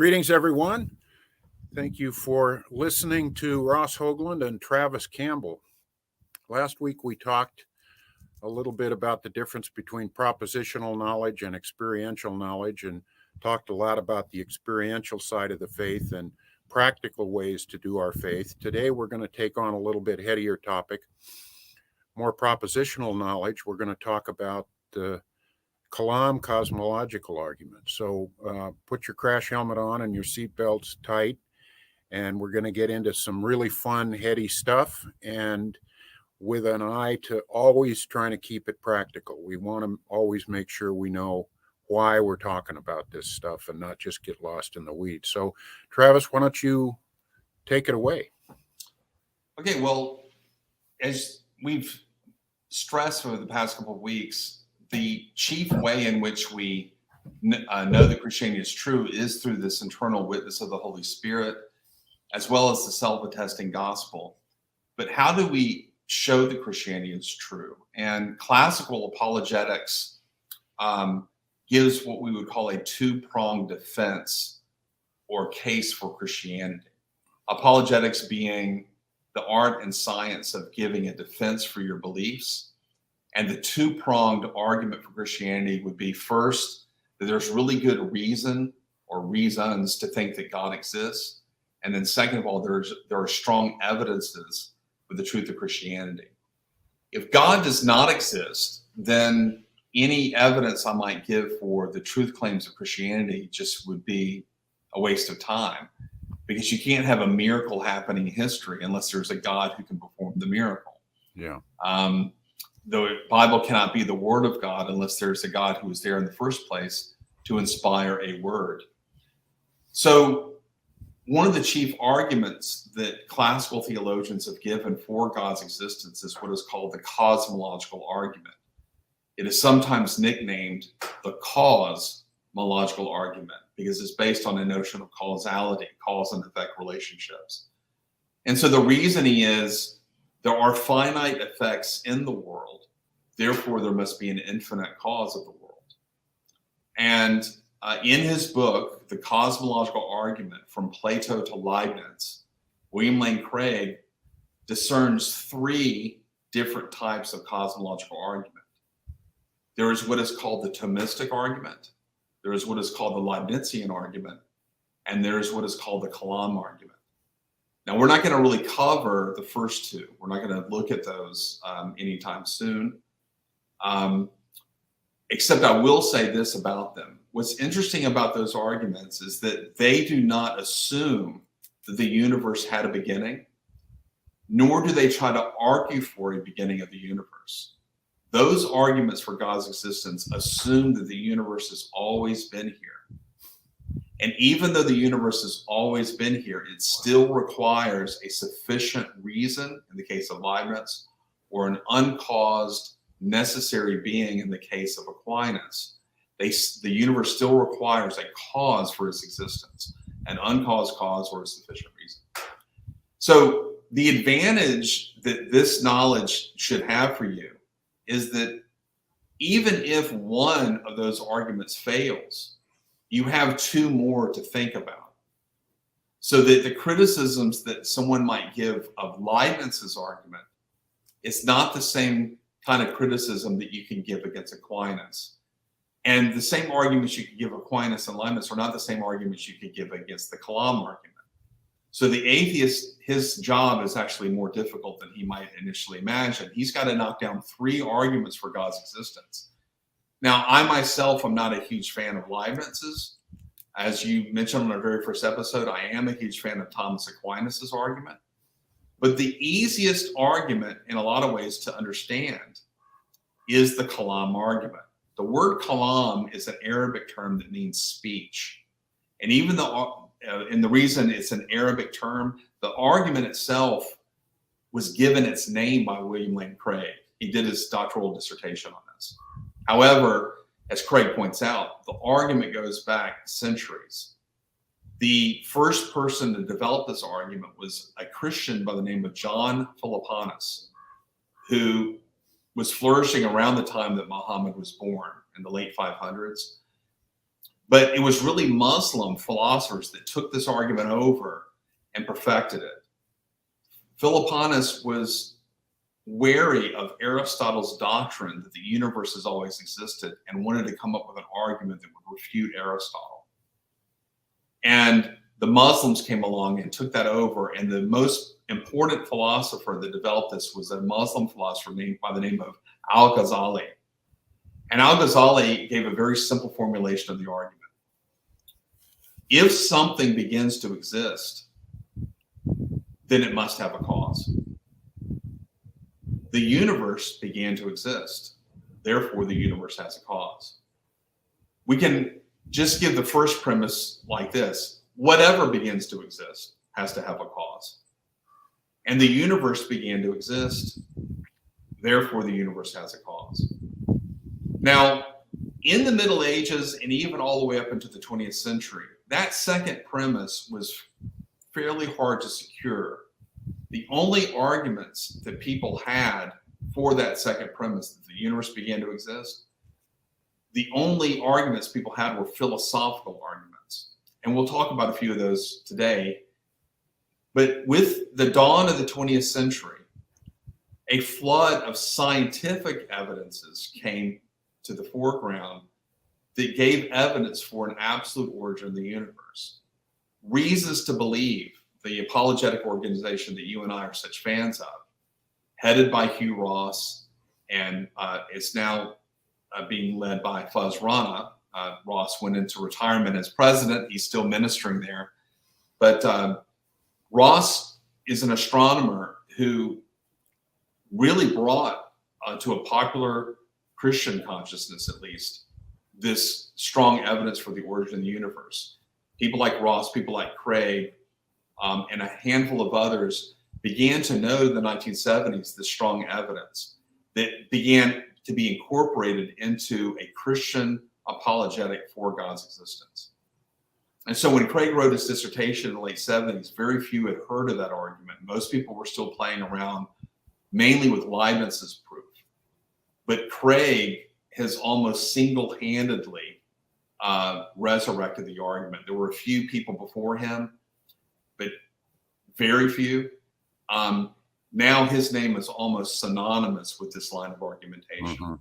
Greetings, everyone. Thank you for listening to Ross Hoagland and Travis Campbell. Last week, we talked a little bit about the difference between propositional knowledge and experiential knowledge, and talked a lot about the experiential side of the faith and practical ways to do our faith. Today, we're going to take on a little bit headier topic, more propositional knowledge. We're going to talk about the Kalam Cosmological Argument. So put your crash helmet on and your seatbelts tight, and we're going to get into some really fun, heady stuff, and with an eye to always trying to keep it practical. We want to always make sure we know why we're talking about this stuff and not just get lost in the weeds. So, Travis, why don't you take it away? Okay, well, as we've stressed over the past couple of weeks, the chief way in which we know that Christianity is true is through this internal witness of the Holy Spirit, as well as the self-attesting gospel. But how do we show that Christianity is true? And classical apologetics gives what we would call a two-pronged defense or case for Christianity. Apologetics being the art and science of giving a defense for your beliefs. And the two-pronged argument for Christianity would be, first, that there's really good reason or reasons to think that God exists. And then second of all, there are strong evidences for the truth of Christianity. If God does not exist, then any evidence I might give for the truth claims of Christianity just would be a waste of time, because you can't have a miracle happening in history unless there's a God who can perform the miracle. Yeah. The Bible cannot be the word of God unless there's a God who was there in the first place to inspire a word. So one of the chief arguments that classical theologians have given for God's existence is what is called the cosmological argument. It is sometimes nicknamed the cosmological argument because it's based on a notion of causality, cause and effect relationships. And so the reasoning is there are finite effects in the world, therefore there must be an infinite cause of the world. And in his book, The Cosmological Argument, From Plato to Leibniz, William Lane Craig discerns three different types of cosmological argument. There is what is called the Thomistic argument, there is what is called the Leibnizian argument, and there is what is called the Kalam argument. Now, we're not going to really cover the first two. We're not going to look at those anytime soon, except I will say this about them. What's interesting about those arguments is that they do not assume that the universe had a beginning, nor do they try to argue for a beginning of the universe. Those arguments for God's existence assume that the universe has always been here. And even though the universe has always been here, it still requires a sufficient reason, in the case of Leibniz, or an uncaused necessary being in the case of Aquinas. The universe still requires a cause for its existence, an uncaused cause or a sufficient reason. So the advantage that this knowledge should have for you is that even if one of those arguments fails, you have two more to think about. So that the criticisms that someone might give of Leibniz's argument is not the same kind of criticism that you can give against Aquinas. And the same arguments you could give Aquinas and Leibniz are not the same arguments you could give against the Kalam argument. So the atheist, his job is actually more difficult than he might initially imagine. He's got to knock down three arguments for God's existence. Now, I myself am not a huge fan of Leibniz's. As you mentioned on our very first episode, I am a huge fan of Thomas Aquinas's argument. But the easiest argument in a lot of ways to understand is the Kalam argument. The word Kalam is an Arabic term that means speech. And even though, and the reason it's an Arabic term, the argument itself was given its name by William Lane Craig. He did his doctoral dissertation on this. However, as Craig points out, the argument goes back centuries. The first person to develop this argument was a Christian by the name of John Philoponus, who was flourishing around the time that Muhammad was born in the late 500s. But it was really Muslim philosophers that took this argument over and perfected it. Philoponus was wary of Aristotle's doctrine that the universe has always existed and wanted to come up with an argument that would refute Aristotle. And the Muslims came along and took that over, and the most important philosopher that developed this was a Muslim philosopher named by the name of Al-Ghazali. And Al-Ghazali gave a very simple formulation of the argument. If something begins to exist, then it must have a cause. The universe began to exist. Therefore, the universe has a cause. We can just give the first premise like this. Whatever begins to exist has to have a cause. And the universe began to exist. Therefore, the universe has a cause. Now, in the Middle Ages and even all the way up into the 20th century, that second premise was fairly hard to secure. The only arguments that people had for that second premise, that the universe began to exist, the only arguments people had were philosophical arguments. And we'll talk about a few of those today. But with the dawn of the 20th century, a flood of scientific evidences came to the foreground that gave evidence for an absolute origin of the universe. Reasons to believe, the apologetic organization that you and I are such fans of, headed by Hugh Ross, and it's now being led by Fuzz Rana. Ross went into retirement as president. He's still ministering there. But Ross is an astronomer who really brought to a popular Christian consciousness, at least, this strong evidence for the origin of the universe. People like Ross, people like Craig, and a handful of others began to know in the 1970s the strong evidence that began to be incorporated into a Christian apologetic for God's existence. And so when Craig wrote his dissertation in the late 70s, very few had heard of that argument. Most people were still playing around mainly with Leibniz's proof. But Craig has almost single-handedly resurrected the argument. There were a few people before him, but very few. Now his name is almost synonymous with this line of argumentation. Mm-hmm.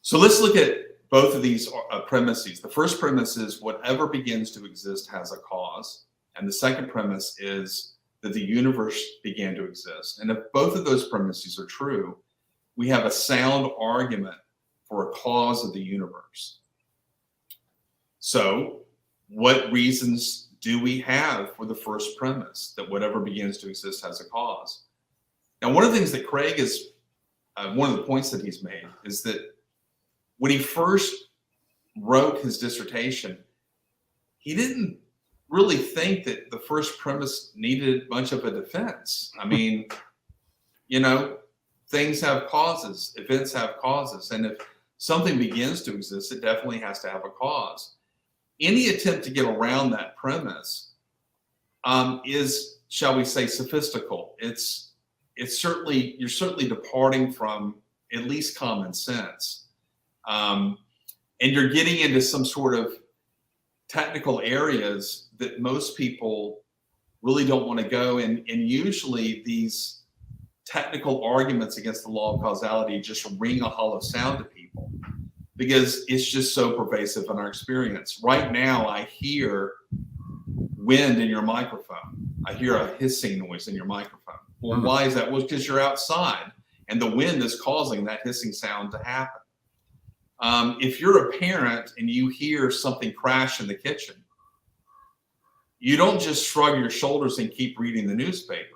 So let's look at both of these premises. The first premise is whatever begins to exist has a cause. And the second premise is that the universe began to exist. And if both of those premises are true, we have a sound argument for a cause of the universe. So what reasons do we have for the first premise, that whatever begins to exist has a cause? Now, one of the things that Craig is, one of the points that he's made is that when he first wrote his dissertation, he didn't really think that the first premise needed much of a defense. I mean, you know, things have causes, events have causes, and if something begins to exist, it definitely has to have a cause. Any attempt to get around that premise is, shall we say, sophistical. It's certainly, you're certainly departing from at least common sense. And you're getting into some sort of technical areas that most people really don't want to go in. And usually these technical arguments against the law of causality just ring a hollow sound to people because it's just so pervasive in our experience. Right now, I hear wind in your microphone. I hear a hissing noise in your microphone. Well, why is that? Well, because you're outside and the wind is causing that hissing sound to happen. If you're a parent and you hear something crash in the kitchen, you don't just shrug your shoulders and keep reading the newspaper.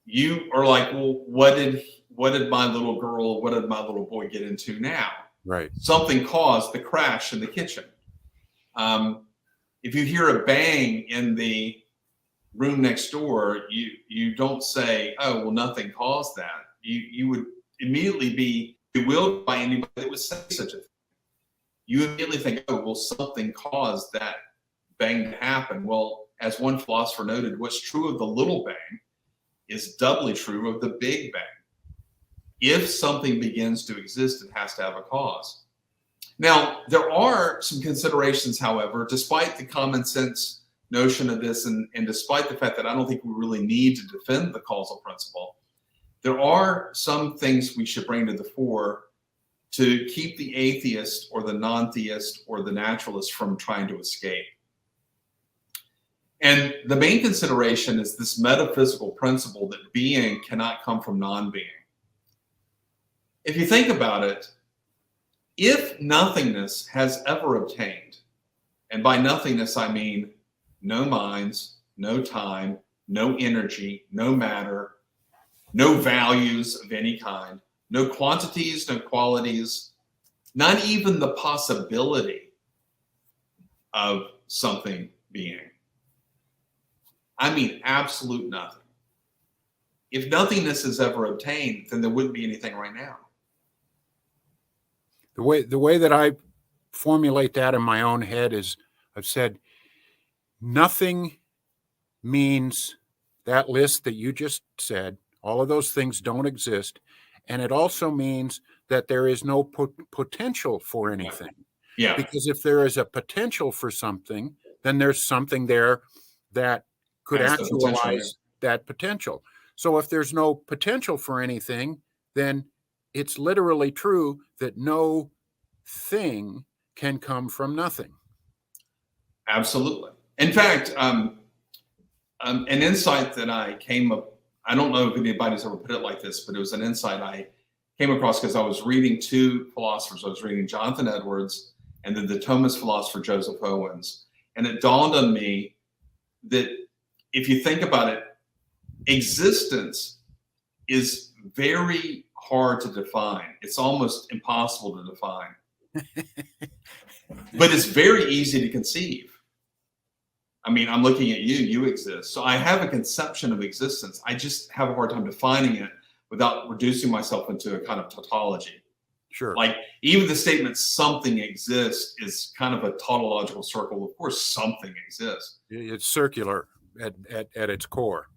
You are like, well, what did my little girl, what did my little boy get into now? Right. Something caused the crash in the kitchen. If you hear a bang in the room next door, you don't say, oh, well, nothing caused that. You would immediately be bewildered by anybody that would say such a thing. You immediately think, oh, well, something caused that bang to happen. Well, as one philosopher noted, what's true of the little bang is doubly true of the big bang. If something begins to exist, it has to have a cause. Now, there are some considerations, however, despite the common sense notion of this, and despite the fact that I don't think we really need to defend the causal principle, there are some things we should bring to the fore to keep the atheist or the non-theist or the naturalist from trying to escape. And the main consideration is this metaphysical principle that being cannot come from non-being. If you think about it, if nothingness has ever obtained, and by nothingness I mean no minds, no time, no energy, no matter, no values of any kind, no quantities, no qualities, not even the possibility of something being. I mean absolute nothing. If nothingness is ever obtained, then there wouldn't be anything right now. The way that I formulate that in my own head is I've said nothing means that list that you just said, all of those things don't exist. And it also means that there is no potential for anything. Yeah. Because if there is a potential for something, then there's something there that could actualize that potential. So if there's no potential for anything, then it's literally true that no thing can come from nothing. Absolutely. In fact, an insight that I came up, I don't know if anybody's ever put it like this, but it was an insight I came across because I was reading two philosophers. I was reading Jonathan Edwards and then the Thomist philosopher Joseph Owens. And it dawned on me that if you think about it, existence is very hard to define. It's almost impossible to define. But it's very easy to conceive. I mean, I'm looking at you, you exist. So I have a conception of existence. I just have a hard time defining it without reducing myself into a kind of tautology. Sure. Like even the statement something exists is kind of a tautological circle. Of course, something exists. It's circular at its core.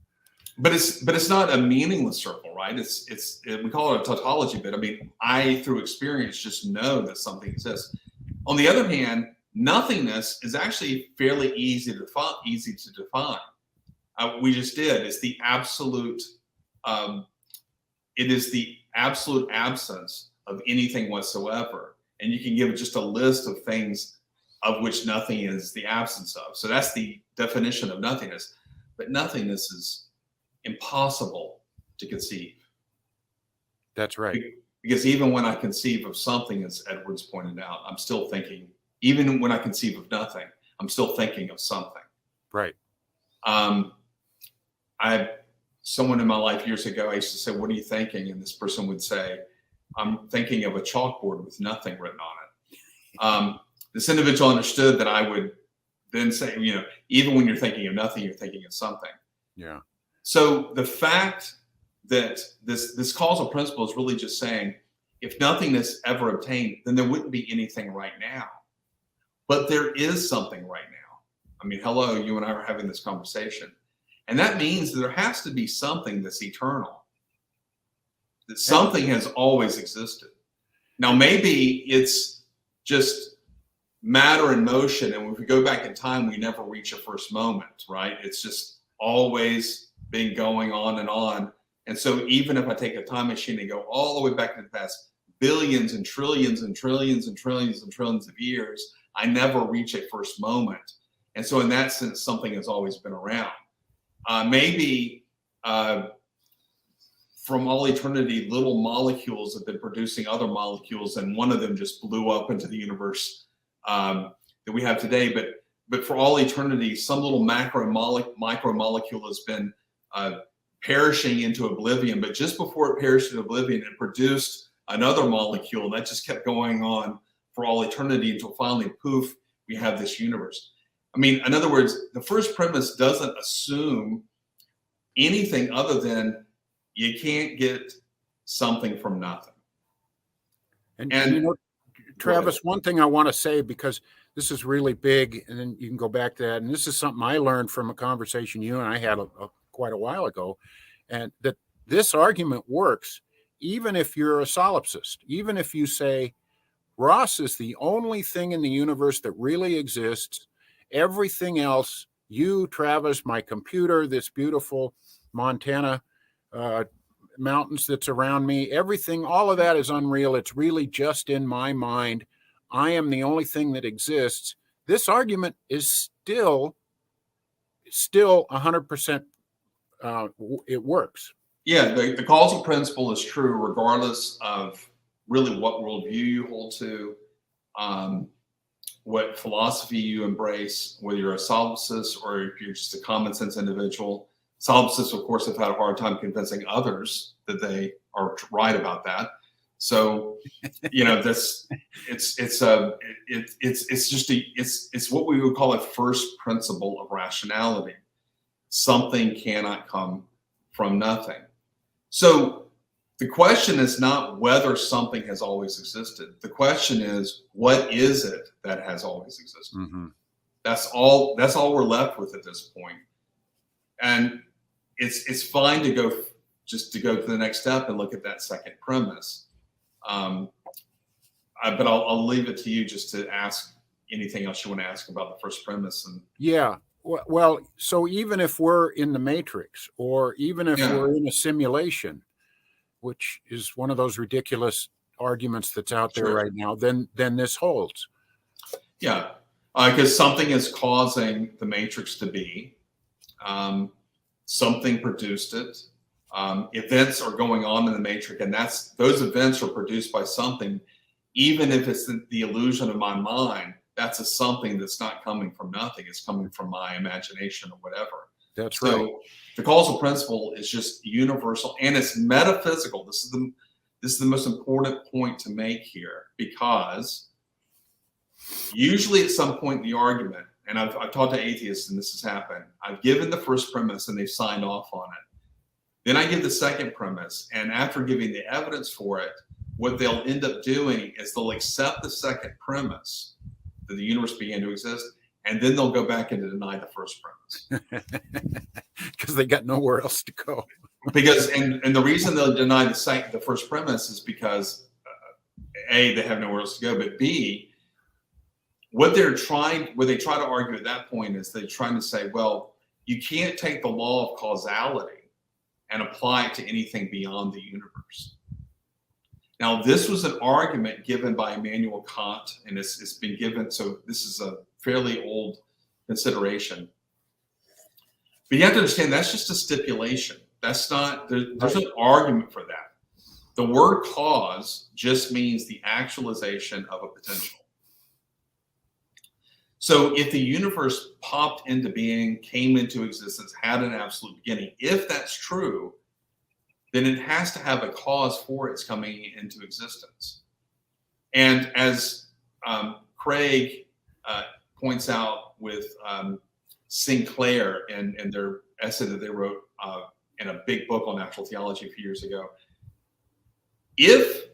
But it's not a meaningless circle, right? We call it a tautology, but I mean, I through experience just know that something exists. On the other hand, nothingness is actually fairly easy to define. We just did. It's the absolute. It is the absolute absence of anything whatsoever, and you can give just a list of things of which nothing is the absence of. So that's the definition of nothingness. But nothingness is impossible to conceive. That's right. Because even when I conceive of something, as Edwards pointed out, I'm still thinking. Even when I conceive of nothing, I'm still thinking of something. Right. I had someone in my life years ago, I used to say, "What are you thinking?" And this person would say, "I'm thinking of a chalkboard with nothing written on it." This individual understood that I would then say, even when you're thinking of nothing, you're thinking of something. Yeah. So the fact that this causal principle is really just saying, if nothingness ever obtained, then there wouldn't be anything right now. But there is something right now. I mean, hello, you and I are having this conversation. And that means that there has to be something that's eternal. That something has always existed. Now, maybe it's just matter in motion. And if we go back in time, we never reach a first moment, right? It's just always been going on and on. And so even if I take a time machine and go all the way back to the past billions and trillions and trillions and trillions and trillions of years, I never reach a first moment. And so in that sense, something has always been around. Maybe from all eternity, little molecules have been producing other molecules, and one of them just blew up into the universe that we have today. But for all eternity, some little micromolecule has been perishing into oblivion. But just before it perished into oblivion, it produced another molecule that just kept going on for all eternity until finally, poof, we have this universe. I mean, in other words, the first premise doesn't assume anything other than you can't get something from nothing. And Travis, one thing I want to say, because this is really big, and then you can go back to that, and this is something I learned from a conversation you and I had quite a while ago, and that this argument works even if you're a solipsist, even if you say, Ross is the only thing in the universe that really exists. Everything else, you, Travis, my computer, this beautiful Montana mountains that's around me, everything, all of that is unreal. It's really just in my mind. I am the only thing that exists. This argument is still 100%. It works. Yeah, the causal principle is true regardless of really what worldview you hold to, what philosophy you embrace, whether you're a solipsist or if you're just a common sense individual. Solipsists, of course, have had a hard time convincing others that they are right about that. So, this it's what we would call a first principle of rationality. Something cannot come from nothing. So the question is not whether something has always existed. The question is, what is it that has always existed? Mm-hmm. That's all we're left with at this point. And it's fine to go to the next step and look at that second premise. But I'll leave it to you just to ask anything else you want to ask about the first premise. And yeah. Well, so even if we're in the Matrix, or even if we're in a simulation, which is one of those ridiculous arguments that's out there right now, then this holds. Yeah, because something is causing the Matrix to be. Something produced it. Events are going on in the Matrix, and those events are produced by something. Even if it's the illusion of my mind, that's a something that's not coming from nothing. It's coming from my imagination or whatever. That's so right. The causal principle is just universal, and it's metaphysical. This is the most important point to make here, because usually at some point in the argument, and I've talked to atheists and this has happened, I've given the first premise and they've signed off on it. Then I give the second premise, and after giving the evidence for it, what they'll end up doing is they'll accept the second premise that the universe began to exist, and then they'll go back and deny the first premise. Because they got nowhere else to go. Because and the reason they'll deny the first premise is because A, they have nowhere else to go, but B, what they try to argue at that point is they're trying to say, well, you can't take the law of causality and apply it to anything beyond the universe. Now, this was an argument given by Immanuel Kant, and it's been given, so this is a fairly old consideration. But you have to understand, that's just a stipulation. That's not, there's an argument for that. The word cause just means the actualization of a potential. So if the universe popped into being, came into existence, had an absolute beginning, if that's true, then it has to have a cause for its coming into existence. And as Craig points out with Sinclair and their essay that they wrote in a big book on natural theology a few years ago, if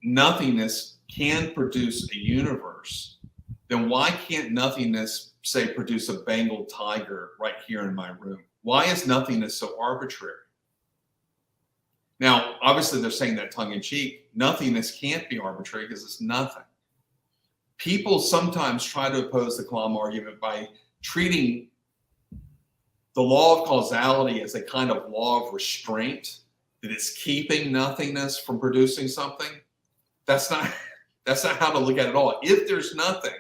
nothingness can produce a universe, then why can't nothingness, say, produce a Bengal tiger right here in my room? Why is nothingness so arbitrary? Now, obviously, they're saying that tongue in cheek. Nothingness can't be arbitrary because it's nothing. People sometimes try to oppose the Kalam argument by treating the law of causality as a kind of law of restraint, that it's keeping nothingness from producing something. That's not how to look at it at all. If there's nothing,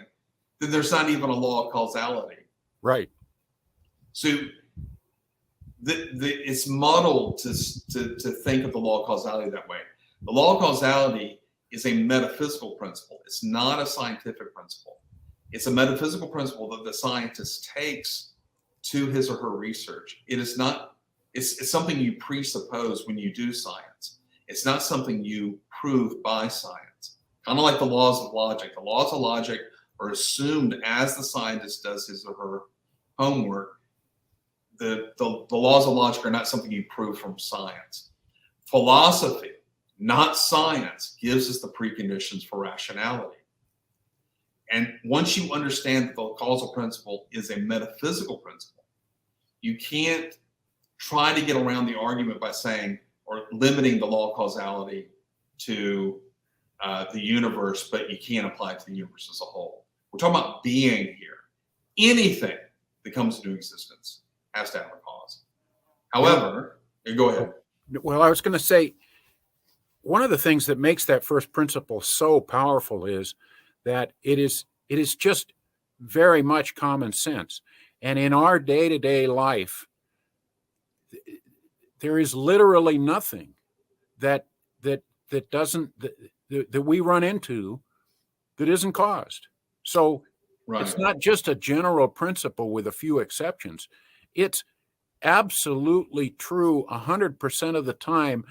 then there's not even a law of causality. Right. So it's muddled to think of the law of causality that way. The law of causality is a metaphysical principle. It's not a scientific principle. It's a metaphysical principle that the scientist takes to his or her research. It is not, it's something you presuppose when you do science. It's not something you prove by science. Kind of like the laws of logic. The laws of logic are assumed as the scientist does his or her homework. The laws of logic are not something you prove from science. Philosophy, not science, gives us the preconditions for rationality. And once you understand that the causal principle is a metaphysical principle, you can't try to get around the argument by saying, or limiting the law of causality to the universe, but you can't apply it to the universe as a whole. We're talking about being here. Anything that comes into existence has to have a cause. However, go ahead. Well, I was going to say, one of the things that makes that first principle so powerful is that it is just very much common sense. And in our day-to-day life, there is literally nothing that we run into that isn't caused. So it's not just a general principle with a few exceptions. It's absolutely true 100% of the time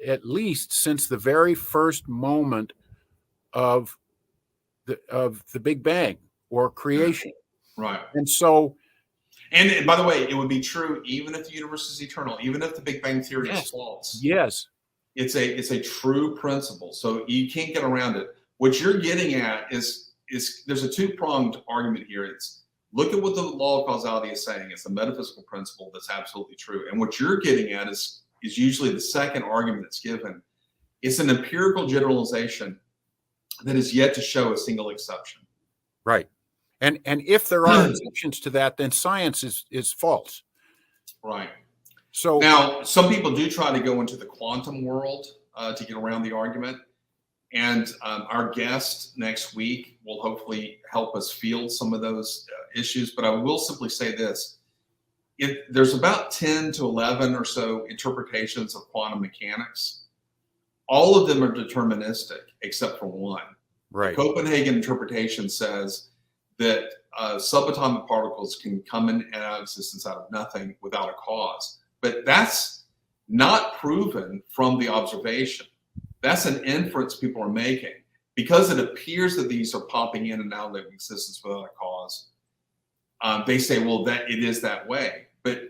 at least since the very first moment of the Big Bang or creation. Right. And so, and by the way, it would be true even if the universe is eternal, even if the Big Bang theory is false. Yes. It's a true principle. So you can't get around it. What you're getting at is there's a two-pronged argument here. It's look at what the law of causality is saying. It's a metaphysical principle that's absolutely true. And what you're getting at is usually the second argument that's given. It's an empirical generalization that is yet to show a single exception. Right. And if there are exceptions to that, then science is false. Right. So now, some people do try to go into the quantum world to get around the argument. And our guest next week will hopefully help us field some of those issues. But I will simply say this. There's about 10 to 11 or so interpretations of quantum mechanics. All of them are deterministic, except for one. Right. The Copenhagen interpretation says that subatomic particles can come in and out of existence out of nothing without a cause. But that's not proven from the observation. That's an inference people are making. Because it appears that these are popping in and out of existence without a cause, they say, well, that it is that way. But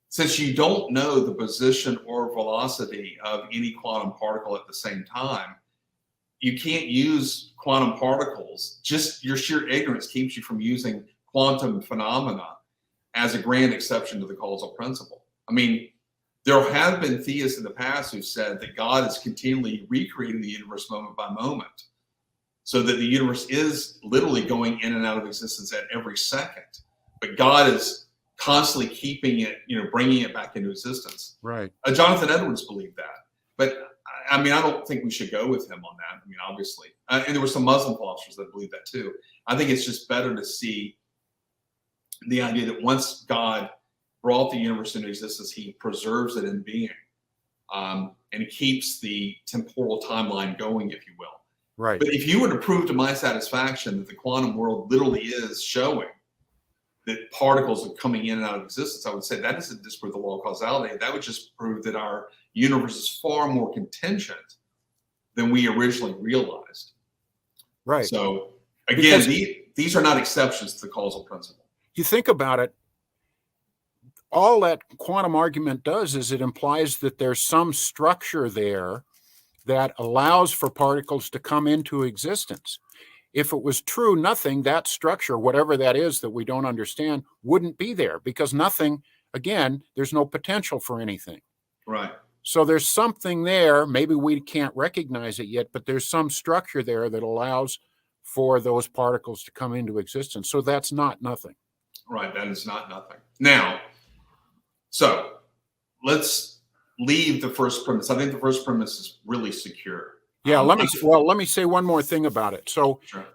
since you don't know the position or velocity of any quantum particle at the same time, you can't use quantum particles. Just your sheer ignorance keeps you from using quantum phenomena as a grand exception to the causal principle. I mean, there have been theists in the past who've said that God is continually recreating the universe moment by moment, so that the universe is literally going in and out of existence at every second. But God is constantly keeping it, bringing it back into existence. Right. Jonathan Edwards believed that. But I mean, I don't think we should go with him on that. I mean, obviously. And there were some Muslim philosophers that believe that too. I think it's just better to see the idea that once God brought the universe into existence, he preserves it in being. And he keeps the temporal timeline going, if you will. Right. But if you were to prove to my satisfaction that the quantum world literally is showing that particles are coming in and out of existence, I would say that doesn't disprove the law of causality. That would just prove that our universe is far more contingent than we originally realized. Right. So again, these are not exceptions to the causal principle. You think about it, all that quantum argument does is it implies that there's some structure there that allows for particles to come into existence. If it was true, nothing, that structure, whatever that is that we don't understand, wouldn't be there, because nothing, again, there's no potential for anything. Right. So there's something there, maybe we can't recognize it yet, but there's some structure there that allows for those particles to come into existence. So that's not nothing. Right, that is not nothing. Now, so let's leave the first premise. I think the first premise is really secure. Yeah, let me say one more thing about it. So, sure.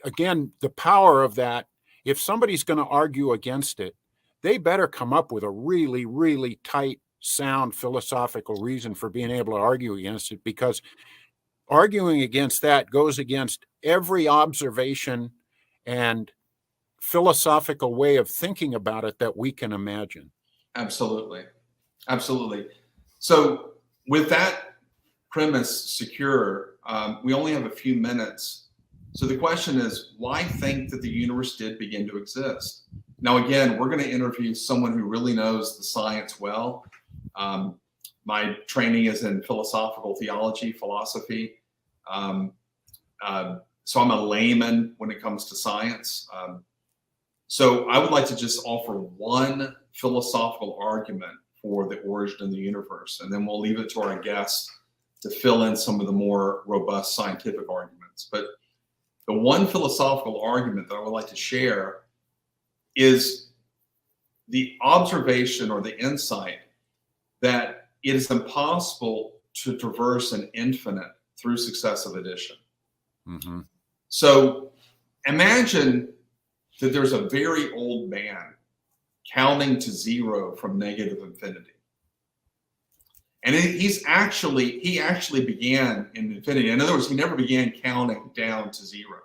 Again, the power of that, if somebody's going to argue against it, they better come up with a really, really tight, sound philosophical reason for being able to argue against it, because arguing against that goes against every observation and philosophical way of thinking about it that we can imagine. Absolutely. Absolutely. So with that premise secure, we only have a few minutes. So the question is, why think that the universe did begin to exist? Now, again, we're going to interview someone who really knows the science well. My training is in philosophical theology, philosophy. So I'm a layman when it comes to science. So I would like to just offer one philosophical argument for the origin of the universe, and then we'll leave it to our guests to fill in some of the more robust scientific arguments. But the one philosophical argument that I would like to share is the observation or the insight that it is impossible to traverse an infinite through successive addition. Mm-hmm. So imagine that there's a very old man counting to zero from negative infinity. And he actually began in infinity. In other words, he never began counting down to zero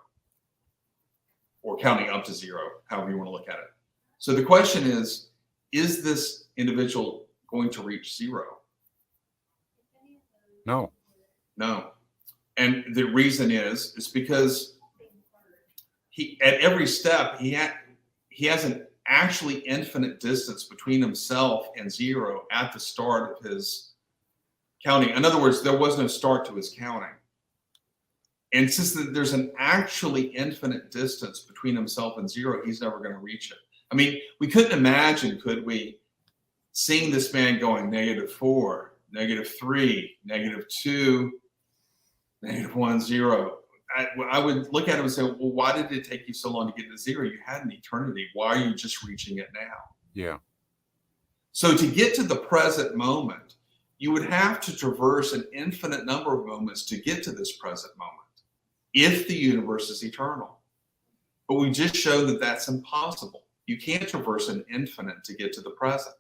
or counting up to zero, however you want to look at it. So the question is this individual going to reach zero? No. No. And the reason is because at every step, he has an actually infinite distance between himself and zero at the start of his counting. In other words, there was no start to his counting. And since there's an actually infinite distance between himself and zero, he's never going to reach it. I mean, we couldn't imagine, could we, seeing this man going -4, -3, -2, -1, 0. I would look at him and say, well, why did it take you so long to get to zero? You had an eternity. Why are you just reaching it now? Yeah. So to get to the present moment, you would have to traverse an infinite number of moments to get to this present moment if the universe is eternal. But we just showed that that's impossible. You can't traverse an infinite to get to the present,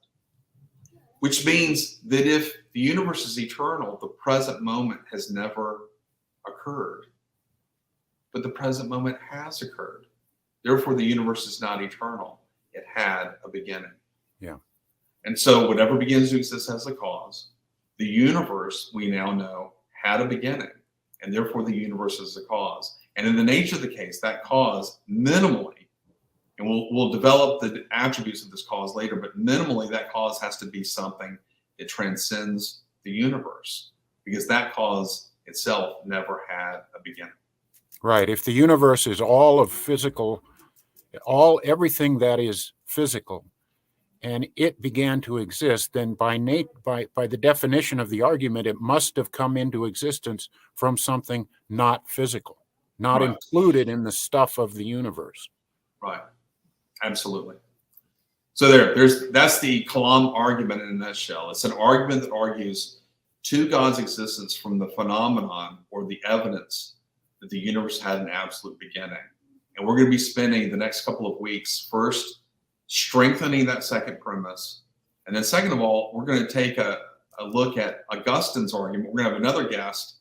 which means that if the universe is eternal, the present moment has never occurred. But the present moment has occurred. Therefore, the universe is not eternal. It had a beginning. Yeah. And so whatever begins to exist has a cause. The universe, we now know, had a beginning, and therefore the universe is the cause. And in the nature of the case, that cause minimally, and we'll develop the attributes of this cause later, but minimally that cause has to be something that transcends the universe, because that cause itself never had a beginning. Right. If the universe is all of physical, everything that is physical, and it began to exist, then by the definition of the argument, it must have come into existence from something not physical, not Right. included in the stuff of the universe. Right. Absolutely. So that's the Kalam argument in a nutshell. It's an argument that argues to God's existence from the phenomenon or the evidence that the universe had an absolute beginning. And we're going to be spending the next couple of weeks first strengthening that second premise. And then second of all, we're going to take a look at Augustine's argument. We're going to have another guest,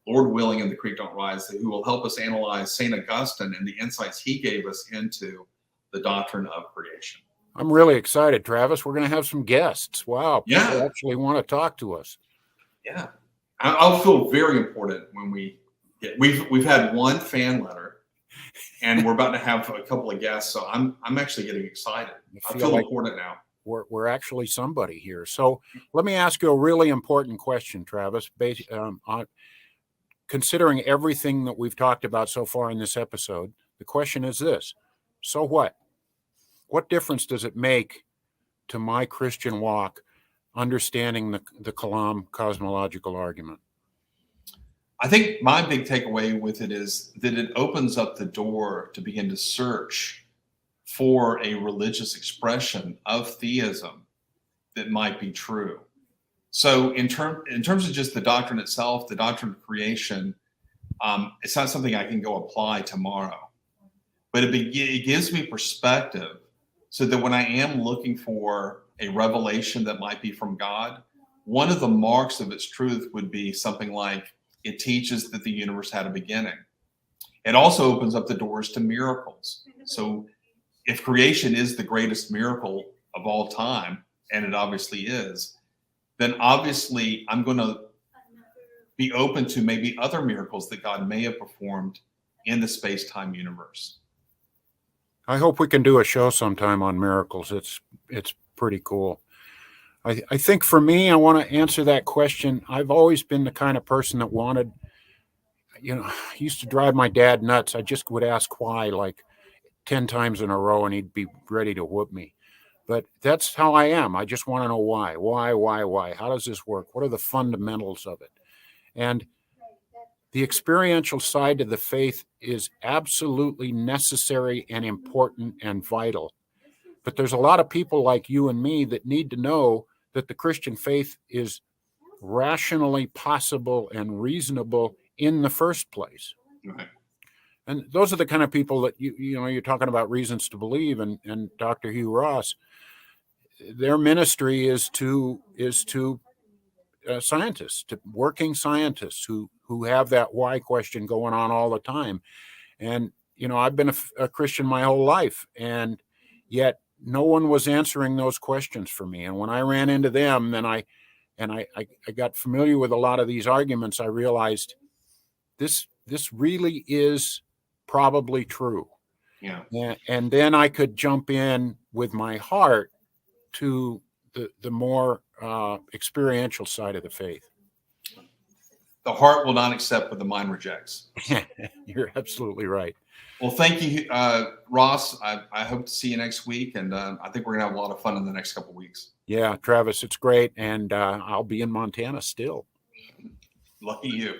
Lord willing, and the creek don't rise, who will help us analyze St. Augustine and the insights he gave us into the doctrine of creation. I'm really excited, Travis. We're going to have some guests. Wow. People Yeah. actually want to talk to us. Yeah. I'll feel very important when we've had one fan letter and we're about to have a couple of guests. So I'm actually getting excited. I feel like important now. We're actually somebody here. So let me ask you a really important question, Travis. Considering everything that we've talked about so far in this episode, the question is this: so what? What difference does it make to my Christian walk understanding the Kalam Cosmological Argument? I think my big takeaway with it is that it opens up the door to begin to search for a religious expression of theism that might be true. So in terms of just the doctrine itself, the doctrine of creation, it's not something I can go apply tomorrow, but it gives me perspective so that when I am looking for a revelation that might be from God, one of the marks of its truth would be something like it teaches that the universe had a beginning. It also opens up the doors to miracles. So if creation is the greatest miracle of all time, and it obviously is, then obviously I'm going to be open to maybe other miracles that God may have performed in the space-time universe. I hope we can do a show sometime on miracles. It's pretty cool. I think for me, I want to answer that question. I've always been the kind of person that wanted, used to drive my dad nuts. I just would ask why like 10 times in a row and he'd be ready to whoop me. But that's how I am. I just want to know why. How does this work? What are the fundamentals of it? And the experiential side of the faith is absolutely necessary and important and vital. But there's a lot of people like you and me that need to know that the Christian faith is rationally possible and reasonable in the first place. Right. And those are the kind of people that you're talking about reasons to believe, and Dr. Hugh Ross, their ministry is to scientists, to working scientists who have that why question going on all the time. And I've been a Christian my whole life, and yet no one was answering those questions for me. And when I ran into them, then I got familiar with a lot of these arguments, I realized this really is probably true. Yeah. And then I could jump in with my heart to the more experiential side of the faith. The heart will not accept what the mind rejects. You're absolutely right. Well, thank you, Ross. I hope to see you next week, and I think we're going to have a lot of fun in the next couple of weeks. Yeah, Travis, it's great, and I'll be in Montana still. Lucky you.